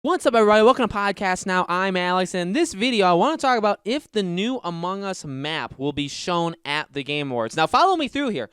What's up, everybody? Welcome to Podcast Now. I'm Alex, and in this video, I want to talk about if the new Among Us map will be shown at the Game Awards. Now, follow me through here.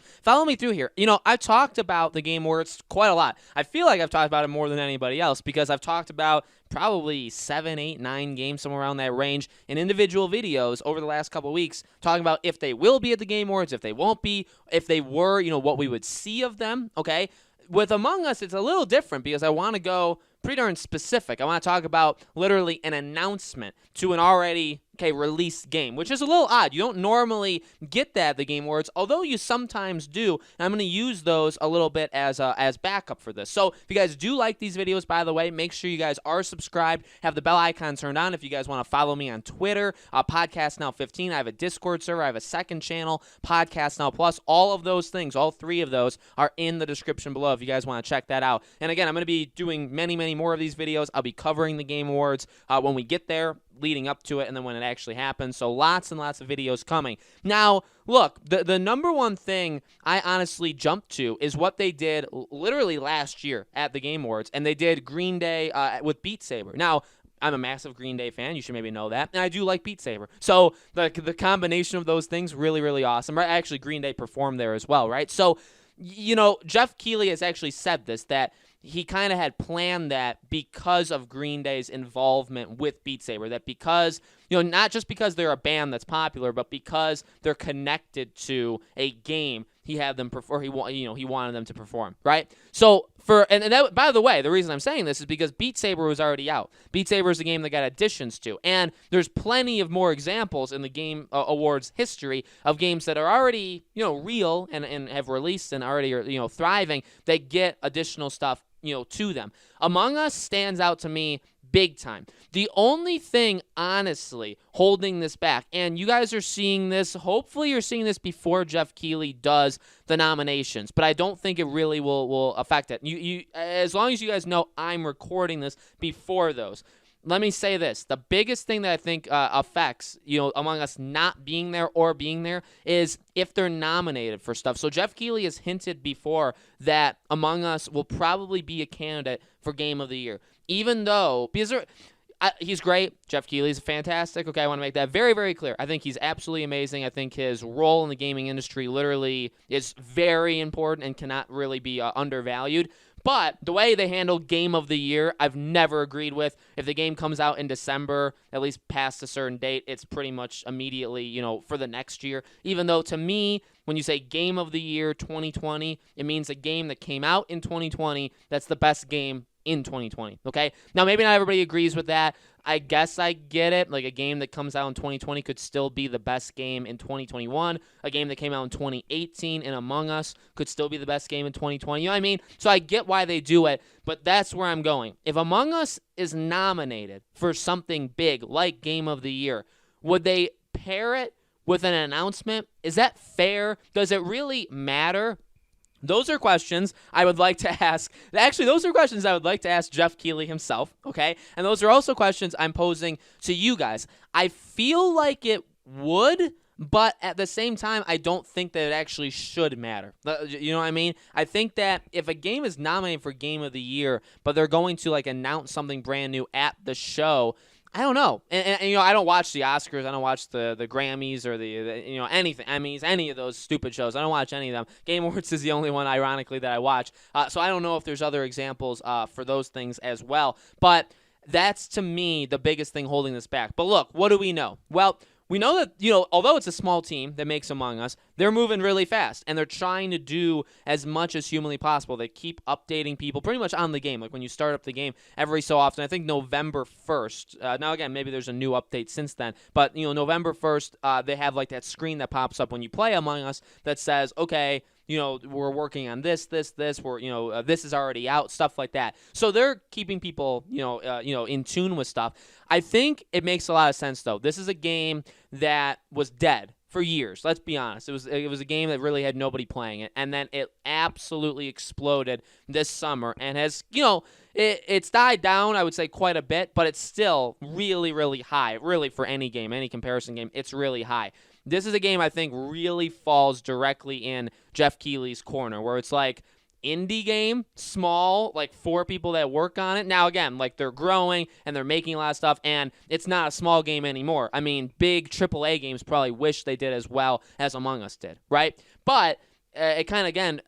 You know, I've talked about the Game Awards quite a lot. I feel like I've talked about it more than anybody else because I've talked about probably 7, 8, 9 games, somewhere around that range, in individual videos over the last couple of weeks, talking about if they will be at the Game Awards, if they won't be, if they were, you know, what we would see of them, okay? With Among Us, it's a little different because I want to go pretty darn specific. I want to talk about literally an announcement to an already released game, which is a little odd. You don't normally get that at the Game Awards, although you sometimes do. And I'm going to use those a little bit as backup for this. So if you guys do like these videos, by the way, make sure you guys are subscribed, have the bell icon turned on. If you guys want to follow me on Twitter, Podcast Now 15, I have a Discord server, I have a second channel, Podcast Now Plus. All of those things, all three of those are in the description below if you guys want to check that out. And again, I'm going to be doing many more of these videos. I'll be covering the Game Awards when we get there, leading up to it, and then when it actually happens. So lots and lots of videos coming. Now, look, the number one thing I honestly jumped to is what they did literally last year at the Game Awards, and they did Green Day with Beat Saber. Now, I'm a massive Green Day fan. You should maybe know that. And I do like Beat Saber. So the combination of those things, really awesome. Right? Actually, Green Day performed there as well, right? So, you know, Jeff Keighley has actually said this, that he kind of had planned that because of Green Day's involvement with Beat Saber, that because, you know, not just because they're a band that's popular, but because they're connected to a game, he had them perform. He wanted them to perform, right? So and that, by the way, the reason I'm saying this is because Beat Saber was already out. Beat Saber is a game that got additions to, and there's plenty of more examples in the Game Awards history of games that are already, you know, real and have released and already are, you know, thriving. They get additional stuff, you know, to them. Among Us stands out to me big time. The only thing, honestly, holding this back, and you guys are seeing this, hopefully you're seeing this before Jeff Keighley does the nominations, but I don't think it really will affect it. You as long as you guys know I'm recording this before those. Let me say this. The biggest thing that I think affects, you know, Among Us not being there or being there is if they're nominated for stuff. So Jeff Keighley has hinted before that Among Us will probably be a candidate for Game of the Year. Even though, because he's great. Jeff Keighley's fantastic. Okay, I want to make that very clear. I think he's absolutely amazing. I think his role in the gaming industry literally is very important and cannot really be undervalued. But the way they handle Game of the Year, I've never agreed with. If the game comes out in December, at least past a certain date, it's pretty much immediately, you know, for the next year. Even though, to me, when you say Game of the Year 2020, it means a game that came out in 2020 that's the best game in 2020, okay? Now, maybe not everybody agrees with that. I guess I get it. Like, a game that comes out in 2020 could still be the best game in 2021. A game that came out in 2018 in Among Us could still be the best game in 2020. You know what I mean? So I get why they do it, but that's where I'm going. If Among Us is nominated for something big like Game of the Year, would they pair it with an announcement? Is that fair? Does it really matter? Those are questions I would like to ask. Actually, those are questions I would like to ask Jeff Keighley himself, okay? And those are also questions I'm posing to you guys. I feel like it would, but at the same time, I don't think that it actually should matter. You know what I mean? I think that if a game is nominated for Game of the Year, but they're going to, like, announce something brand new at the show, I don't know. And you know, I don't watch the Oscars. I don't watch the Grammys or the you know, anything. Emmys, any of those stupid shows. I don't watch any of them. Game Awards is the only one, ironically, that I watch. So I don't know if there's other examples for those things as well. But that's, to me, the biggest thing holding this back. But look, what do we know? Well, we know that, you know, although it's a small team that makes Among Us, they're moving really fast, and they're trying to do as much as humanly possible. They keep updating people pretty much on the game. Like, when you start up the game every so often, I think November 1st, now again, maybe there's a new update since then, but, you know, November 1st, they have, like, that screen that pops up when you play Among Us that says, okay, you know, we're working on this, we're, you know, this is already out, stuff like that. So they're keeping people, you know, in tune with stuff. I think it makes a lot of sense, though. This is a game that was dead for years. Let's be honest. It was a game that really had nobody playing it, and then it absolutely exploded this summer and has, you know, it's died down, I would say, quite a bit, but it's still really high. Really, for any game, any comparison game, it's really high. This is a game I think really falls directly in Jeff Keighley's corner, where it's like, indie game, small, like 4 people that work on it. Now, again, like they're growing and they're making a lot of stuff, and it's not a small game anymore. I mean, big AAA games probably wish they did as well as Among Us did, right? But it kind of, again,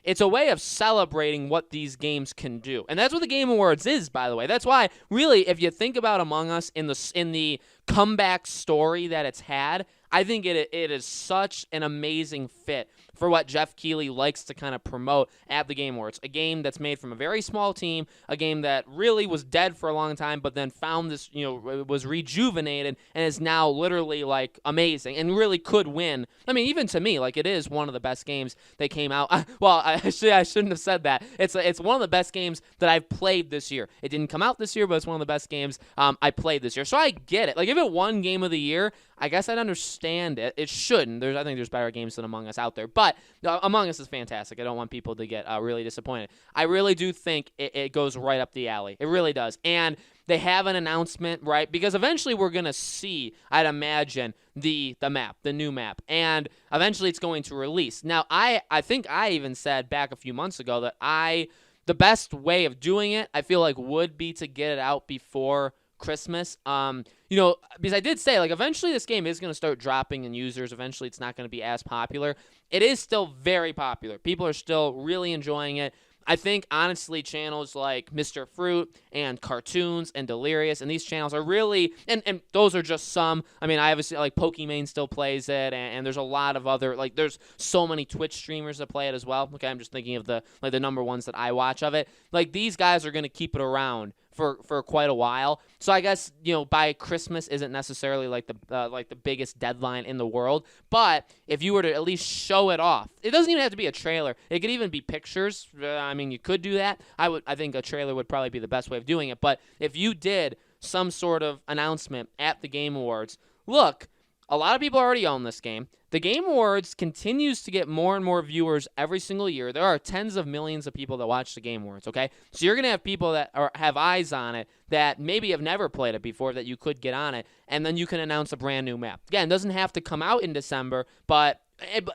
it's a way of celebrating what these games can do. And that's what the Game Awards is, by the way. That's why, really, if you think about Among Us in the comeback story that it's had, I think it is such an amazing fit for what Jeff Keighley likes to kind of promote at the Game Awards. A game that's made from a very small team, a game that really was dead for a long time, but then found this, was rejuvenated and is now literally like amazing and really could win. I mean, even to me, like it is one of the best games that came out. I shouldn't have said that. It's one of the best games that I've played this year. It didn't come out this year, but it's one of the best games I played this year. So I get it. Like if it won Game of the Year, I guess I'd understand it. It shouldn't. I think there's better games than Among Us out there. But Among Us is fantastic. I don't want people to get really disappointed. I really do think it goes right up the alley. It really does. And they have an announcement, right? Because eventually we're going to see, I'd imagine, the map, the new map. And eventually it's going to release. Now, I think I even said back a few months ago that the best way of doing it, I feel like, would be to get it out before Christmas. Because I did say, like, eventually this game is going to start dropping in users. Eventually it's not going to be as popular. It is still very popular. People are still really enjoying it. I think, honestly, channels like Mr. Fruit and Cartoons and Delirious, and these channels are really, and those are just some. I mean, I obviously, like, Pokimane still plays it, and there's a lot of other, like, there's so many Twitch streamers that play it as well. Okay, I'm just thinking of the number ones that I watch of it. Like, these guys are going to keep it around for quite a while. So I guess, by Christmas isn't necessarily like the biggest deadline in the world, but if you were to at least show it off, it doesn't even have to be a trailer. It could even be pictures. I mean, you could do that. I think a trailer would probably be the best way of doing it, but if you did some sort of announcement at the Game Awards, look, a lot of people already own this game. The Game Awards continues to get more and more viewers every single year. There are tens of millions of people that watch the Game Awards, okay? So you're going to have people that have eyes on it that maybe have never played it before that you could get on it, and then you can announce a brand new map. Again, it doesn't have to come out in December, but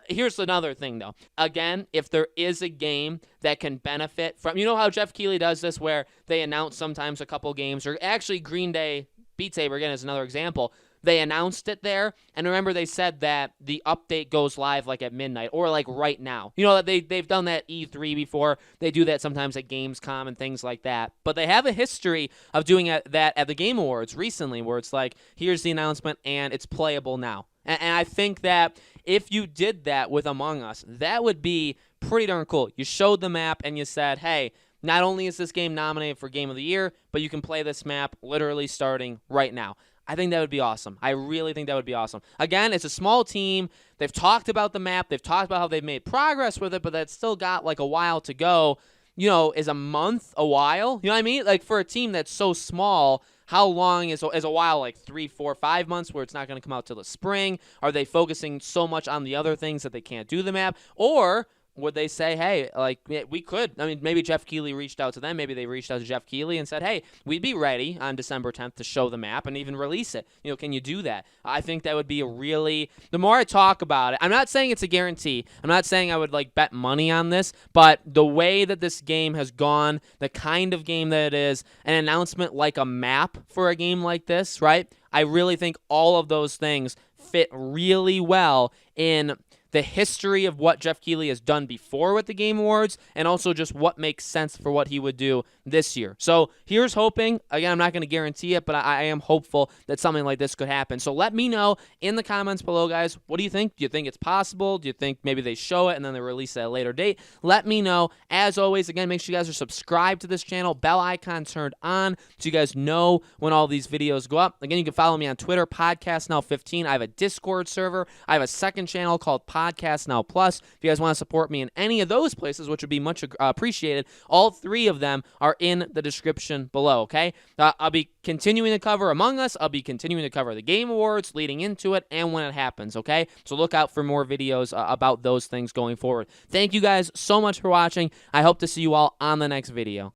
here's another thing, though. Again, if there is a game that can benefit from, how Jeff Keighley does this where they announce sometimes a couple games, or actually Green Day Beat Saber, again, is another example. They announced it there, and remember they said that the update goes live like at midnight or like right now. They've done that E3 before. They do that sometimes at Gamescom and things like that. But they have a history of doing that at the Game Awards recently, where it's like, here's the announcement and it's playable now. And I think that if you did that with Among Us, that would be pretty darn cool. You showed the map and you said, hey, not only is this game nominated for Game of the Year, but you can play this map literally starting right now. I think that would be awesome. I really think that would be awesome. Again, it's a small team. They've talked about the map. They've talked about how they've made progress with it, but that's still got like a while to go. Is a month a while? You know what I mean? Like for a team that's so small, how long is a while? Like 3, 4, 5 months where it's not going to come out till the spring? Are they focusing so much on the other things that they can't do the map? Or would they say, hey, like, we could? I mean, maybe Jeff Keighley reached out to them. Maybe they reached out to Jeff Keighley and said, hey, we'd be ready on December 10th to show the map and even release it. Can you do that? I think that would be the more I talk about it, I'm not saying it's a guarantee. I'm not saying I would, like, bet money on this, but the way that this game has gone, the kind of game that it is, an announcement like a map for a game like this, right? I really think all of those things fit really well in the history of what Jeff Keighley has done before with the Game Awards, and also just what makes sense for what he would do this year. So here's hoping. Again, I'm not going to guarantee it, but I am hopeful that something like this could happen. So let me know in the comments below, guys. What do you think? Do you think it's possible? Do you think maybe they show it and then they release it at a later date? Let me know. As always, again, make sure you guys are subscribed to this channel, bell icon turned on so you guys know when all these videos go up. Again, you can follow me on Twitter, PodcastNow15. I have a Discord server. I have a second channel called Podcast Now Plus. If you guys want to support me in any of those places, which would be much appreciated, all 3 of them are in the description below, okay? I'll be continuing to cover Among Us. I'll be continuing to cover the Game Awards leading into it and when it happens, okay? So look out for more videos about those things going forward. Thank you guys so much for watching. I hope to see you all on the next video.